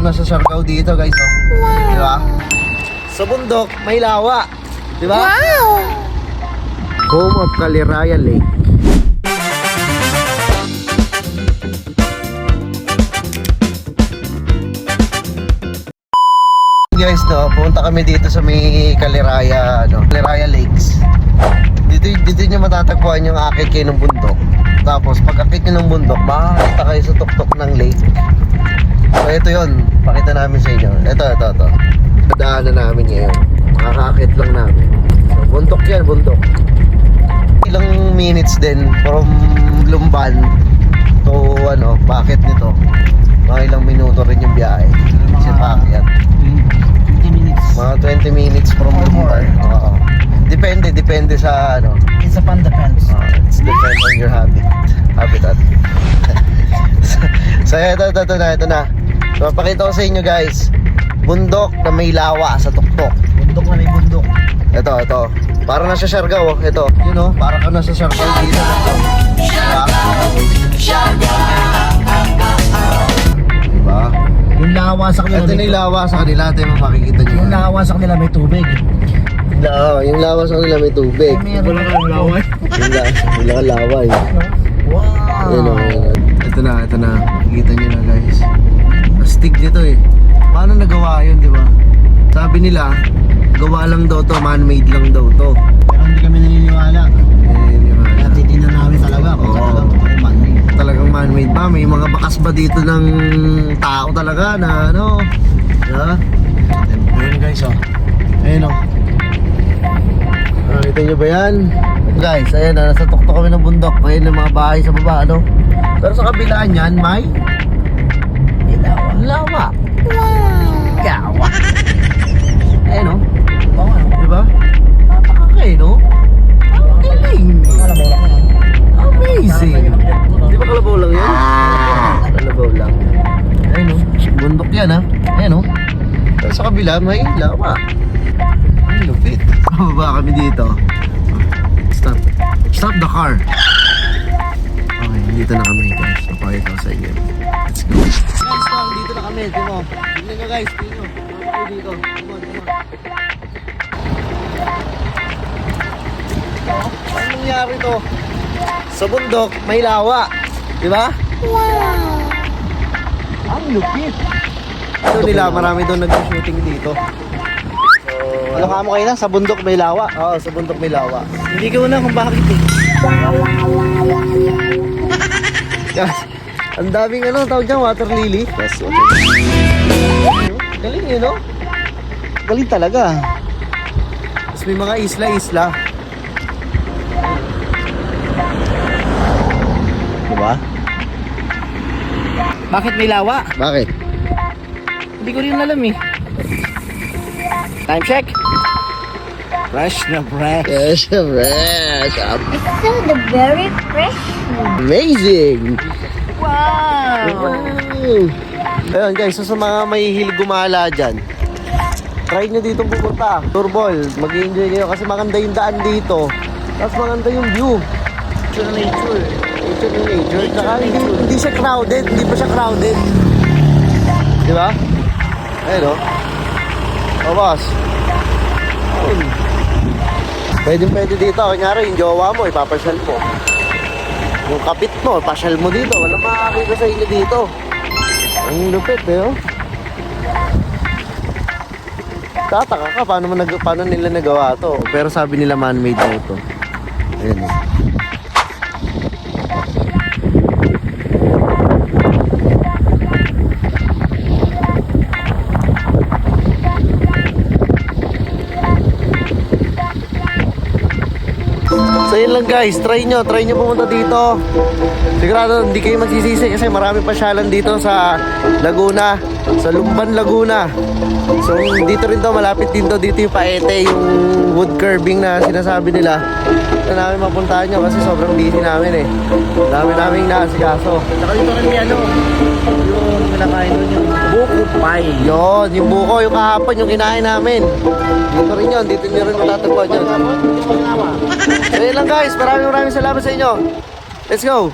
ka na sa Siargao dito guys, oh. Wow. Diba? Sa bundok, may lawa. Diba? Wow! Home of Caliraya Lake. Guys, no, pumunta kami dito sa may Caliraya, Caliraya Lakes. Dito nyo matatagpuan yung akit kayo ng bundok. Tapos pag akit nyo ng bundok, makakita kayo sa tuktok ng lake. So ito yun, pakita namin sa inyo. Ito. Padaanan namin ngayon. Makakakit lang namin. So bundok yan, bundok. Ilang minutes din from Lumban to bakit nito. Mga ilang minuto rin yung biyahe. Kasi paakyat. Mga 20 minutes from Lumban. Oo. Depende sa It's upon depends. It's depend on your habitat. So ito na. So papakita ko sa inyo guys. Bundok na may lawa sa tuktok. Bundok na may bundok. Ito. Para na sa Siargao, ito. Para ka na sa Siargao dito. Diba? Yung lawa sa kanila. Ito na yung lawa sa kanila. Ito yung makikita nyo. Yung lawa sa kanila may tubig. Yung lawa sa kanila may tubig. Wala kang lawa. Wala kang lawa eh. Wow. Ayun. Ito na. Makikita nyo na guys. Astig nito eh. Paano nagawa yun, di ba? Sabi nila, gawa lang daw to, man-made lang daw to. Pero hindi kami naniniwala. Kaya titignan namin talaga kung talagang man-made. Talagang man-made ba? May mga bakas ba dito ng tao talaga na ha? Ayun guys, oh. Ayun, oh. Nakita nyo ba yan? Guys, ayan na, nasa tuktok kami ng bundok. Ayun ang mga bahay sa baba, Pero sa kabila niyan, may lawa. Gawa. Ayun, oh. Diba? Napakakay, no? Ang galing. Amazing. Di ba kalabaw lang yan? Kalabaw lang. Ayun, oh. Bundok yan, ha? Ayun, oh. Pero sa kabila, may lawa. Ang lupit. Bababa kami dito. Stop the car. Okay, dito na kami guys. Papakita ko sa inyo. Let's go. Guys, dito na kami. Tingnan nyo guys. Tingnan nyo. Papakita dito. Come on. Ano nangyari to? Sa bundok, may lawa. Diba? Wow! Ang lupit. Ito nila, marami doon nag-shooting dito. Ano ka mo kayo na? Sa bundok may lawa? Oo, sa bundok may lawa. Hindi ko na kung bakit eh. Guys, ang daming tawag dyan, water lily. Yes, water lily. Galing yun, no? Galing talaga. Tapos may mga isla. Diba? Bakit may lawa? Bakit? Hindi ko rin alam eh. Time check. Fresh na fresh. Yes, fresh. It's still the very fresh. Amazing. Wow! Ayun guys, so sa mga mahihilig gumala dyan, try nyo dito pupunta. Tourball, mag-i-enjoy kayo kasi maganda yung daan dito. Tapos maganda yung view. Nature. Tsaka hindi siya crowded, hindi pa siya crowded. Diba? Ayun o. O boss. Ayun. Pwede dito. Kunyari yung jowa mo, ipapasyal mo. Yung kapit mo, pasyal mo dito. Walang makakita sa inyo dito. Ang lupit oh. Tataka ka, paano nila nagawa to? Pero sabi nila man-made na ito. Ayan oh. So yun lang guys, try nyo pumunta dito. Sigurado hindi kayo magsisisi kasi marami pasyalan dito sa Laguna, sa Lumban, Laguna. So dito rin to, malapit din to, dito yung Paete, yung wood curving na sinasabi nila. Ito namin mapuntahan nyo kasi sobrang busy namin eh. Dami naming naasikaso. Saka dito kami yung kinakain doon yung buko pie. Yun, yung buko, yung kahapon, yung kinain namin. Dito rin yun, dito nyo rin matatagpuan yun. So yun lang guys, maraming salamat sa inyo. Let's go!